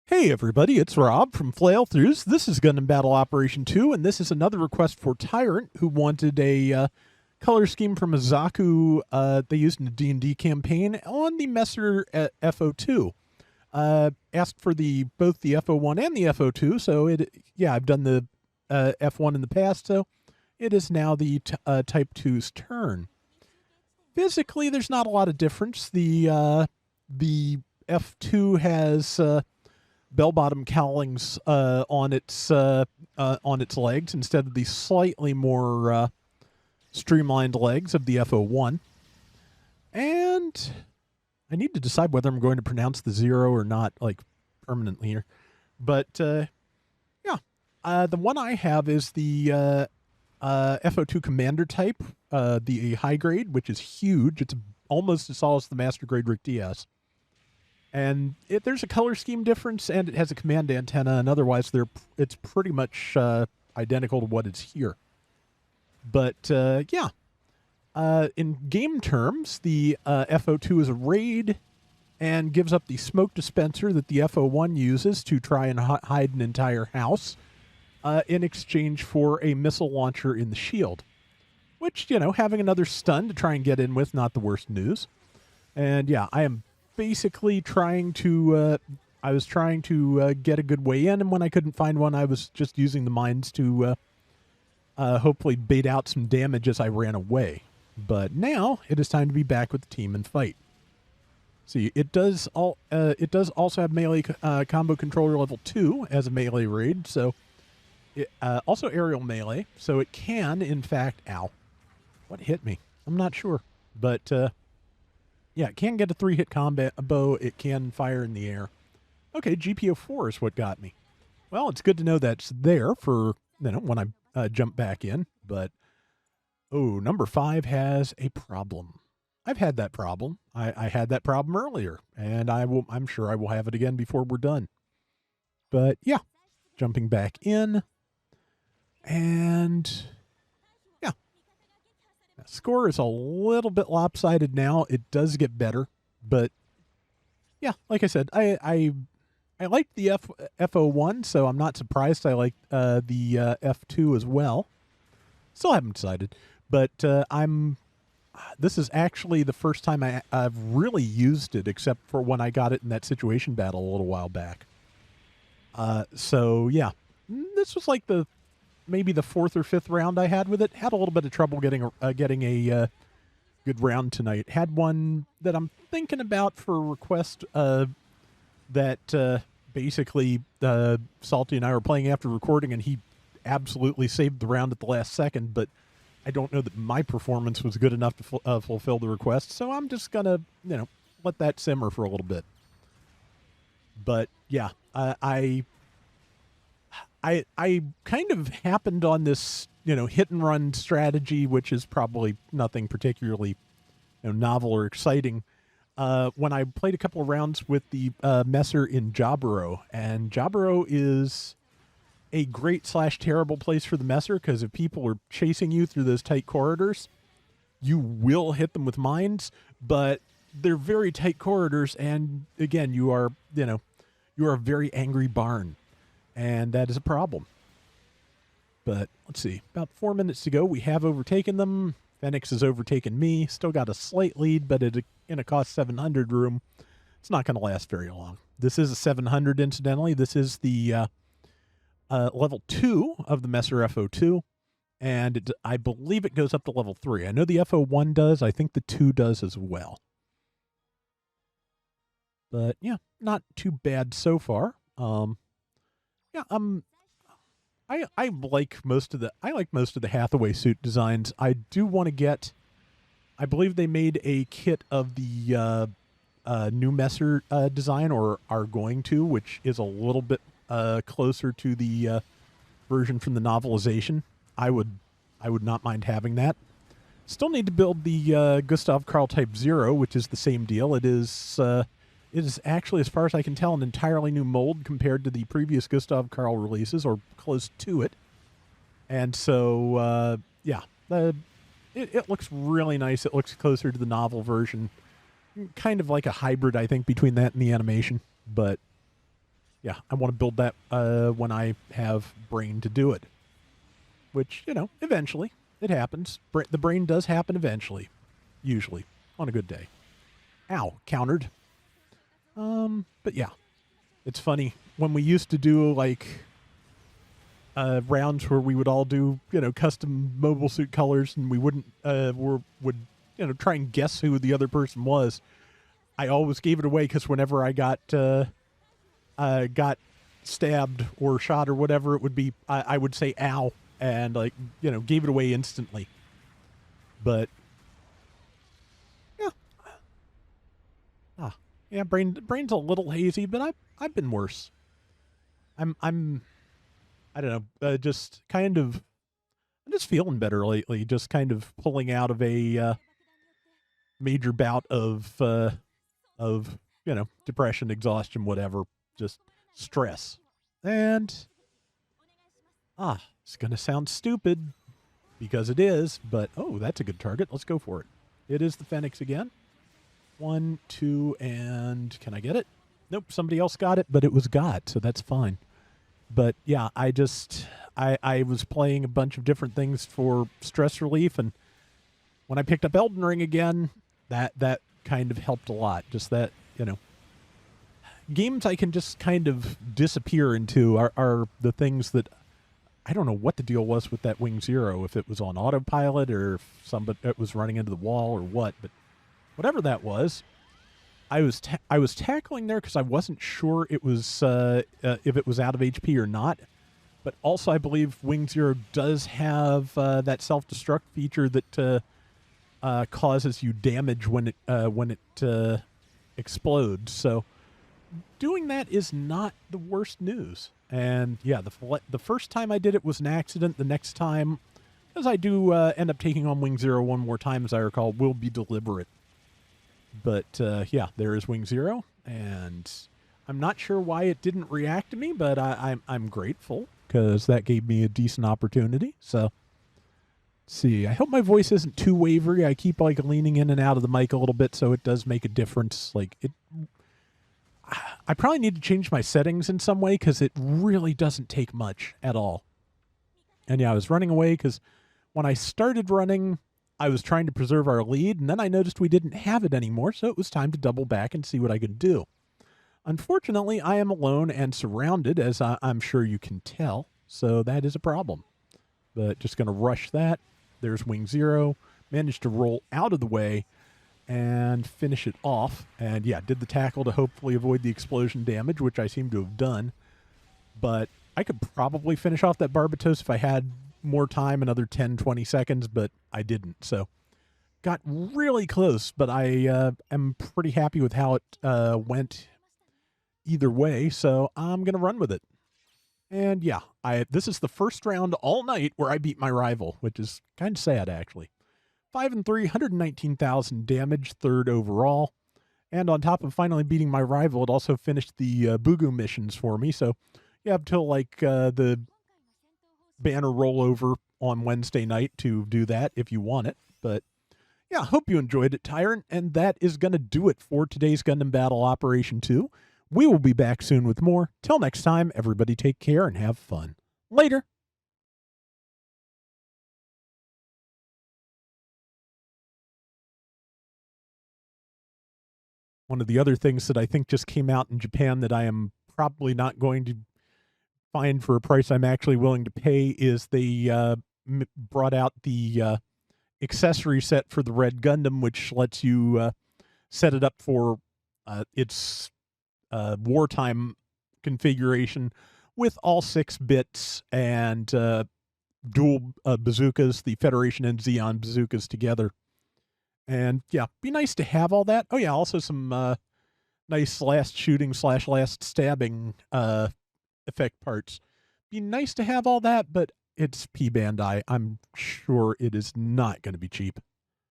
Hey everybody, it's Rob from Flailthroughs. This is Gundam Battle Operation 2, and this is another request for Tyrant, who wanted a color scheme from a Zaku they used in the D&D campaign on the Messer F-02. Asked for both the F-01 and the F-02, so I've done the F-1 in the past, so it is now the Type 2's turn. Physically, there's not a lot of difference. The F-2 has bell-bottom cowlings on its legs instead of the slightly more streamlined legs of the F-01. And I need to decide whether I'm going to pronounce the 0 or not, like, permanently here. But, the one I have is the F-02 Commander type, the high grade, which is huge. It's almost as tall as the Master Grade Rick DS. And there's a color scheme difference, and it has a command antenna, and otherwise it's pretty much identical to what is here. But, in game terms, the F-02 is a raid and gives up the smoke dispenser that the F-01 uses to try and hide an entire house in exchange for a missile launcher in the shield. Which, having another stun to try and get in with, not the worst news. And, yeah, I am basically trying to get a good way in, and when I couldn't find one, I was just using the mines to hopefully bait out some damage as I ran away. But now it is time to be back with the team and fight. See, it does also have melee combo controller level 2 as a melee raid, so also aerial melee, so it can in fact what hit me? I'm not sure, but yeah, it can get a 3-hit combat bow. It can fire in the air. Okay, GPO4 is what got me. Well, it's good to know that's there for, when I jump back in. But, number 5 has a problem. I've had that problem. I had that problem earlier, and I'm sure I will have it again before we're done. But, yeah, jumping back in. And score is a little bit lopsided now. It does get better, but yeah, like I said, I liked the F-01, so I'm not surprised I like the F-2 as well. Still haven't decided, but this is actually the first time I've really used it, except for when I got it in that situation battle a little while back. So yeah, this was like maybe the 4th or 5th round I had with it. Had a little bit of trouble getting a good round tonight. Had one that I'm thinking about for a request that basically Salty and I were playing after recording, and he absolutely saved the round at the last second, but I don't know that my performance was good enough to fulfill the request, so I'm just going to, let that simmer for a little bit. But, yeah, I kind of happened on this, hit and run strategy, which is probably nothing particularly novel or exciting, when I played a couple of rounds with the Messer in Jaburo. And Jaburo is a great/terrible place for the Messer, because if people are chasing you through those tight corridors, you will hit them with mines, but they're very tight corridors, and again, you are a very angry barn. And that is a problem. But let's see. About 4 minutes to go. We have overtaken them. Phoenix has overtaken me. Still got a slight lead, but in a cost 700 room, it's not going to last very long. This is a 700, incidentally. This is the level 2 of the Messer F-02. And I believe it goes up to level 3. I know the F-01 does. I think the 2 does as well. But yeah, not too bad so far. Yeah, I like most of the Hathaway suit designs. I do want to get. I believe they made a kit of the new Messer design, or are going to, which is a little bit closer to the version from the novelization. I would not mind having that. Still need to build the Gustav Karl Type 0, which is the same deal. It is actually, as far as I can tell, an entirely new mold compared to the previous Gustav Karl releases, or close to it. And so, it looks really nice. It looks closer to the novel version. Kind of like a hybrid, I think, between that and the animation. But yeah, I want to build that when I have brain to do it. Which, you know, eventually it happens. The brain does happen eventually, usually on a good day. Ow, countered. But yeah, it's funny when we used to do like rounds where we would all do, you know, custom mobile suit colors, and we would you know, try and guess who the other person was. I always gave it away because whenever I got stabbed or shot or whatever, it would be I would say ow, and like, you know, gave it away instantly. But yeah, yeah, brain's a little hazy, but I've been worse. I'm I don't know, just kind of I'm just feeling better lately. Just kind of pulling out of a major bout of, you know, depression, exhaustion, whatever, just stress. And it's gonna sound stupid because it is, but oh, that's a good target. Let's go for it. It is the Phoenix again. 1, 2, and can I get it? Nope, somebody else got it, but it was got, so that's fine. But yeah, I was playing a bunch of different things for stress relief, and when I picked up Elden Ring again, that kind of helped a lot. Just that, you know, games I can just kind of disappear into are the things that I don't know what the deal was with that Wing Zero, if it was on autopilot or if somebody it was running into the wall or what, but whatever that was, I was tackling there because I wasn't sure it was if it was out of HP or not. But also, I believe Wing Zero does have that self-destruct feature that causes you damage when it explodes. So doing that is not the worst news. And yeah, the first time I did it was an accident. The next time, because I do end up taking on Wing Zero one more time, as I recall, will be deliberate. But yeah, there is Wing Zero, and I'm not sure why it didn't react to me, but I'm grateful because that gave me a decent opportunity. So, let's see. I hope my voice isn't too wavery. I keep like leaning in and out of the mic a little bit, so it does make a difference. Like it, I probably need to change my settings in some way because it really doesn't take much at all. And yeah, I was running away because when I started running, I was trying to preserve our lead, and then I noticed we didn't have it anymore, so it was time to double back and see what I could do. Unfortunately, I am alone and surrounded, as I'm sure you can tell, so that is a problem. But just going to rush that. There's Wing Zero. Managed to roll out of the way and finish it off. And yeah, did the tackle to hopefully avoid the explosion damage, which I seem to have done. But I could probably finish off that Barbatos if I had more time, another 10, 20 seconds, but I didn't. So got really close, but I am pretty happy with how it went either way, so I'm going to run with it. And yeah, this is the first round all night where I beat my rival, which is kind of sad, actually. 5 and 3, 119,000 damage, third overall. And on top of finally beating my rival, it also finished the Bugu missions for me. So you have till like the banner rollover on Wednesday night to do that if you want it. But yeah, hope you enjoyed it, Tyrant. And that is going to do it for today's Gundam Battle Operation 2. We will be back soon with more. Till next time, everybody take care and have fun. Later. One of the other things that I think just came out in Japan that I am probably not going to find for a price I'm actually willing to pay is they brought out the accessory set for the Red Gundam, which lets you set it up for its wartime configuration with all 6 bits and dual bazookas, the Federation and Xeon bazookas together. And yeah, be nice to have all that. Oh yeah, also some nice last shooting / last stabbing effect parts. Be nice to have all that, but it's P Bandai. I'm sure it is not going to be cheap.